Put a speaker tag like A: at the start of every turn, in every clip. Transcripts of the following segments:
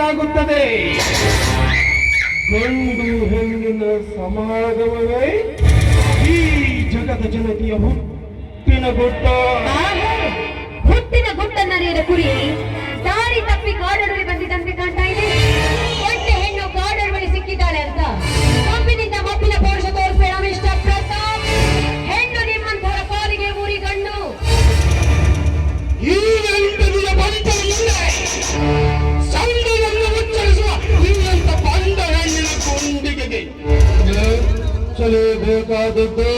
A: ಆಗುತ್ತದೆ. ಗಂಡು ಹೆಣ್ಣಿನ ಸಮಾಗಮವೇ ಈ ಜಗದ ಜನತೆಯ ಹುಟ್ಟಿನ ಗುಡ್ಡ.
B: ಹುಟ್ಟಿನ ಗುಡ್ಡನ್ನ ಕುರಿ ದಾರಿ ತಪ್ಪಿ ಕಾಡೊಳಗೆ ಬಂದಿದ್ದಂತೆ ಕಾಣ್ತಾ ಇದೆ. ಒಟ್ಟೆ ಹೆಣ್ಣು ಕಾಡೊಳಗೆ ಸಿಕ್ಕಿದ್ದಾಳೆ ಅಂತ ಕಂಬಿನಿಂದ ಮಬ್ಬಿನ ಪೌರುಷ ತೋರಿಸಬೇಡ ಮಿಸ್ಟರ್ ಪ್ರತಾಪ್. ಹೆಣ್ಣು ನಿಮ್ಮಂಥವರ ಪಾಲಿಗೆ ಊರಿ ಗಂಡು.
A: ಈ ಗಂಡನಿಯ ಬಂಧವಿಲ್ಲ ಸಂಘವನ್ನು ಉಚ್ಚರಿಸುವ ನಿನ್ನಂತ ಬಂದ ಹೆಣ್ಣಿನ ಕೊಂಡಿಗೆಗೆ ಚಲೇಬೇಕಾದದ್ದು.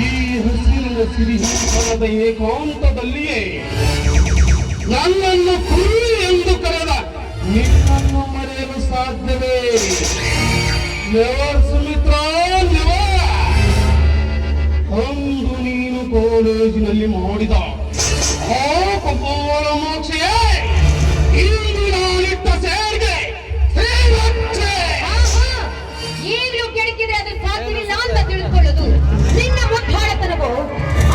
A: ಈ ಹಸಿರಿನ ಸಿರಿಹೀತನದ ಏಕಾಂತದಲ್ಲಿಯೇ ನನ್ನನ್ನು ಕುರಿ ಎಂದು ಕರೆದ ನಿನ್ನನ್ನು ಮರೆಯಲು ಸಾಧ್ಯವೇ? Never Sumitra, never. ಅಂದು ನೀನು ಕಾಲೇಜಿನಲ್ಲಿ ಮಾಡಿದ ಆ ಕಪೋಲ ಮೋಕ್ಷೆಯೇ ಇಂದು ನಾನಿಟ್ಟ ಸೇರ್ಗೆ
B: ಈಗಲೂ ಕೆಣಕಿದ್ರೆ ಅದು ಸಾಧ್ಯವಿಲ್ಲ ಅಂತ ತಿಳಿದುಕೊಳ್ಳೋದು ನಿನ್ನ ಮುಟ್ಟಾಳತನವೋ?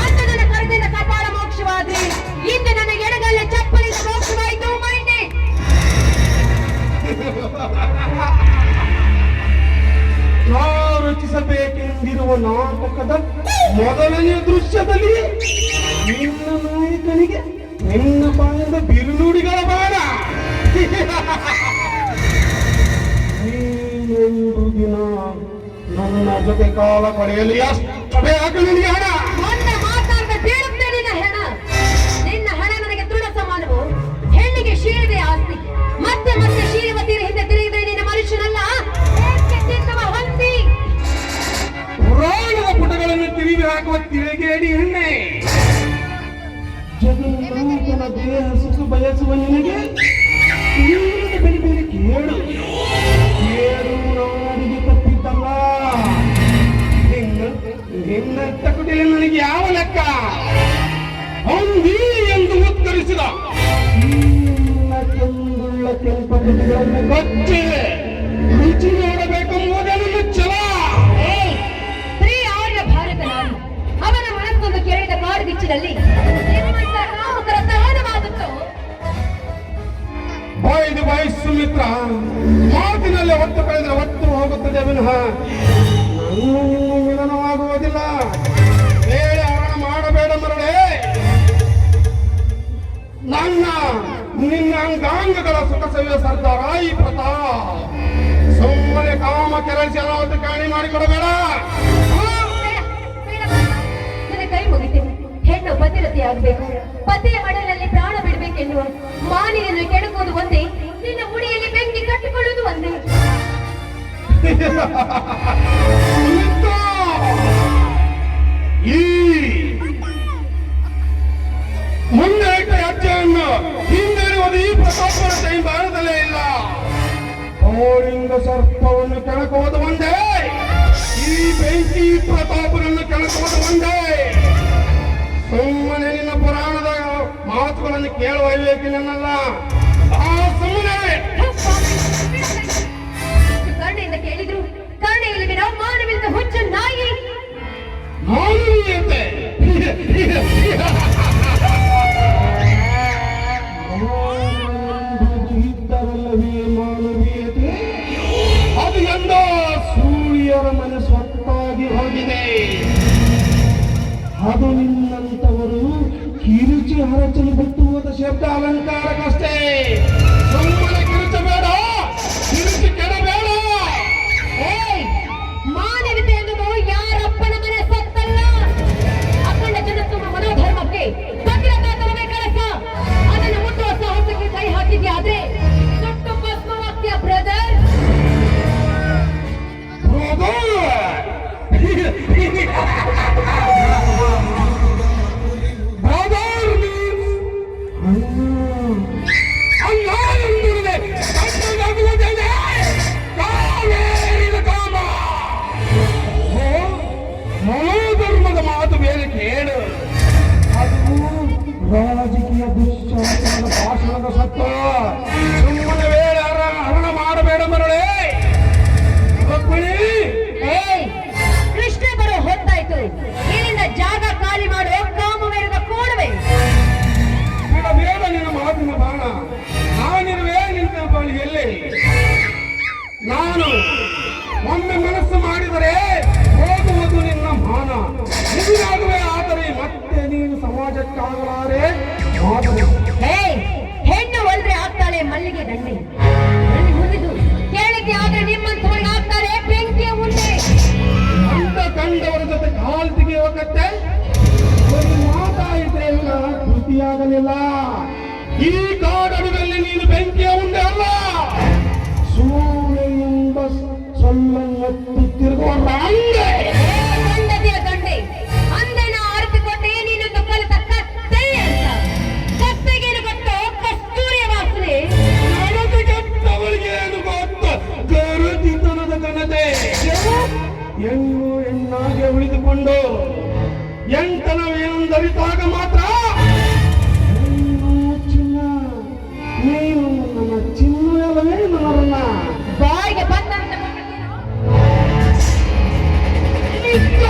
B: ಅಂತ ನನ್ನ ಕರೆದಿನ ಕಪಾಳ ಮೋಕ್ಷವಾದ್ರೆ ಇಂದು ನನ್ನ ಎಡಗಲ್ಲ ಚಪ್ಪಲಿನ ಮೋಕ್ಷವಾಯಿತು. ಮೈನೆ
A: ರಚಿಸಬೇಕೆಂದಿರುವ ನಾಟಕದ ಮೊದಲನೇ ದೃಶ್ಯದಲ್ಲಿ ನಿನ್ನ ನಾಯಕನಿಗೆ ನಿನ್ನ ಬಾಯದ ಬಿರುನುಡಿಗಳ ಬಾಣ. ನೀನೊಂದು ದಿನ ನನ್ನ ಜೊತೆ ಕಾಲ ಪಡೆಯಲು ಎಷ್ಟು ಬೇಕು ನಿನಗೆ ಹಣ?
B: ಮೊನ್ನೆ ಮಾತಾಡ್ದ ಬೀಳುತ್ತೆ ನಿನ್ನ ಹೆಣ. ನಿನ್ನ ಹಣ ನನಗೆ ತೃಣ ಸಮಾನವು. ಹೆಣ್ಣಿಗೆ ಶೀಲವೇ ಆಸ್ತಿ. ಮತ್ತೆ ಮತ್ತೆ ಶೀಲವತಿಯ ಹಿಂದೆ ತಿರುಗಿದ್ರೆ ನಿನ್ನ ಮನುಷ್ಯನಲ್ಲ, ತಿನ್ನುವ ಹಂದಿ.
A: ಪುರಾಣದ ಪುಟಗಳನ್ನು ತಿರುಗಿ ಹಾಕುವ ತಿರುಗೇಡಿ ಹೆಣ್ಣೆ. ಜಗನ್ನಾಥನ ದೇಹ ಸುಖ ಬಯಸುವ ನಿನಗೆ ಬೇರೆ ಬೇರೆ ಕೇಳು ನಾಡಿಗೆ ತಪ್ಪಿದ್ದಲ್ಲ. ನಿನ್ನ ತಕುಟಿಯಲ್ಲಿ ನನಗೆ ಯಾವ ಲೆಕ್ಕ? ಹಂದಿ ಎಂದು ಉತ್ತರಿಸಿದ ನಿನ್ನ ಕೆಂಗುಳ್ಳ ಕೆಂಪಗಳನ್ನು ಕೊಚ್ಚಿ ರುಚಿ ನೋಡಬೇಕೆಂಬುದನ್ನು ಛಲ.
B: ಸ್ತ್ರೀ ಆರ್ಯ ಭಾರತ ನಾಡು. ಅವನ ಮನಸ್ಸೊಂದು ಕೆರೆದ ಕಾಡ್ಗಿಚ್ಚಿನಲ್ಲಿ ಕಾಮುಕರ ದಹನವಾಗುತ್ತೋ?
A: ಬಾಯ್ದು ಬಾಯ್ ಸುಮಿತ್ರ, ಮಾತಿನಲ್ಲಿ ಹೊತ್ತು ಕಳೆದ್ರೆ ಹೊತ್ತು ಹೋಗುತ್ತದೆ ವಿನಃ ನನ್ನ ಮಿಲನವಾಗುವುದಿಲ್ಲ. ಬೇಳೆ ಹರಣ ಮಾಡಬೇಡ ಮರಳೆ. ನಿನ್ನ ಅಂಗಾಂಗಗಳ ಸುಖ ಸವಿಯ ಸರ್ದಾರ ಈ ಪ್ರತಾಪ್. ಸುಮ್ಮನೆ ಕಾಮ ಕೆರಳಿಸಿ ಅನಾಹುತ ಕಾಣಿ ಮಾಡಿಕೊಡಬೇಡ.
B: ನನ್ನ ಕೈ ಮುಗಿತೇನೆ. ಹೆಣ್ಣು ಪತಿರತಿ ಆಗ್ಬೇಕು, ಪತಿಯ ಮಡಲಲ್ಲಿ ಪ್ರಾಣ ಬಿಡಬೇಕೆನ್ನುವ ಮಾನಿಯನ್ನು ಕೆಣಕುವುದು ಒಂದೇ, ನಿನ್ನ ಮುಡಿಯಲ್ಲಿ ಬೆಂಕಿ ಕಟ್ಟಿಕೊಳ್ಳುವುದು ಒಂದೇ.
A: ಈ ಮುಂದೆ ಹೆಜ್ಜೆಯನ್ನು ಹಿಂದಿರುವುದು ಈ ಪ್ರತಾಪನ ಕೈ ಭಾರತದಲ್ಲೇ ಇಲ್ಲ. ಲಿಂಗ ಸರ್ಪವನ್ನು ಕೆಳಕುವುದು ಒಂದೇ, ಈ ಬೆಂಕಿ ಪ್ರತಾಪನನ್ನು ಕೆಳಕುವುದು ಒಂದೇ. ಸುಮ್ಮನೆ ನಿನ್ನ ಪುರಾಣದ ಮಾತುಗಳನ್ನು ಕೇಳುವ ವಿವೇಕಿನಲ್ಲ. ಸುಮ್ಮನೆ
B: ಕರ್ಣೆಯಿಂದ ಕೇಳಿದ್ರು ಕರ್ಣೆಯಲ್ಲಿ ನಾವು ಮಾನವಿಲ್ಲದ ಹುಚ್ಚ ನಾಯಿ.
A: ಮಾನವೀಯತೆ ಇದ್ದರಲ್ಲವೇ ಮಾನವೀಯತೆ? ಅದು ಎಂದ ಸೂರ್ಯರ ಮನೆ ಸ್ವತ್ತಾಗಿ ಹೋಗಿದೆ. ಅದು ನಿನ್ನಂತವರು ಕಿರುಚಿ ಹರಚಲು ಬಿಟ್ಟು ಹೋದ ಶಬ್ದ ಅಲಂಕಾರಕ್ಕಷ್ಟೇ. ಸುಮ್ಮನೆ ಕಿರುಚಬೇಡ, ಕಿರುಚಿ ಕೆಡಬೇಡ.
B: ಮಾನವೀಯತೆ ಎನ್ನುವುದು ಯಾರಪ್ಪನ ಮನೆ ಸತ್ತಲ್ಲ. ಅಖಂಡ ಜಗತ್ತು ಮನೋಧರ್ಮಕ್ಕೆ ಭದ್ರತಾತನವೇ ಕೆಲಸ. ಅದನ್ನು ಮುಟ್ಟುವ ಸಾಹಸಕ್ಕೆ ಕೈ ಹಾಕಿದ್ಯಾದ್ರೆ ಸುಟ್ಟು ಭಸ್ಮವಾಗ್ತೀಯ ಬ್ರದರ್.
A: ಮನೋಧರ್ಮದ ಮಾತು ಬೇರೆ ಕೇಳು. ಅದು ರಾಜಕೀಯ ದುಶ್ಶಾಸನದ ಭಾಷಣದ ಸತ್ತು. ಸುಮ್ಮನೆ ವೇಳೆ ಹರಣ ಮಾಡಬೇಡ ಮರಳೆ.
B: ಕೃಷ್ಣ ಬರೋ ಹೊತ್ತಾಯ್ತು. ಇಲ್ಲಿಂದ ಜಾಗ ಖಾಲಿ ಮಾಡುವ ಕಾಮವೇರದ ಕೋಣವೇ.
A: ಬೇಡ ನಿನ್ನ ಮಾತಿನ ಬಾಣ. ನಾನಿರ ಆಗಲಿಲ್ಲ. ಈ ಕಾಡಡಿನಲ್ಲಿ ನೀನು ಬೆಂಕಿಯ ಉಂಡೆ ಅಲ್ಲ, ಸೂರ್ಯನಿಂದ ಸೊಲ್ಲನ್ನೆತ್ತುತ್ತಿರುವ ರಂಗೆ.
B: ಗಂಡತಿಯ ಗಂಡೆ ಅಂದನ ಆರಿಸಿಕೊಂಡೆ ನೀನು ಕಲಿತ ಕತ್ತೆ ಅಂತ. ಕತ್ತೆಗೇನು ಗೊತ್ತೋ ಕಸ್ತೂರಿಯ ವಾಸನೆ.
A: ನನಗೆ ಕೆಟ್ಟವಳಿಗೆ ಏನು ಗೊತ್ತ ಗರುತಿತನದ ಘನತೆ. ಹೆಣ್ಣು ಹೆಣ್ಣಾಗೆ ಉಳಿದುಕೊಂಡು ಎಂಟನವೇನೆಂದರಿತಾಗ ಮಾತ್ರ ಚಿನ್ನ, ನೀನು ನನ್ನ ಚಿನ್ನ ಅಲ್ಲವೇ ನನ್ನ
B: ಬಾಯಿಗೆ ಬಂದಂತ
A: ನಿನ್ನ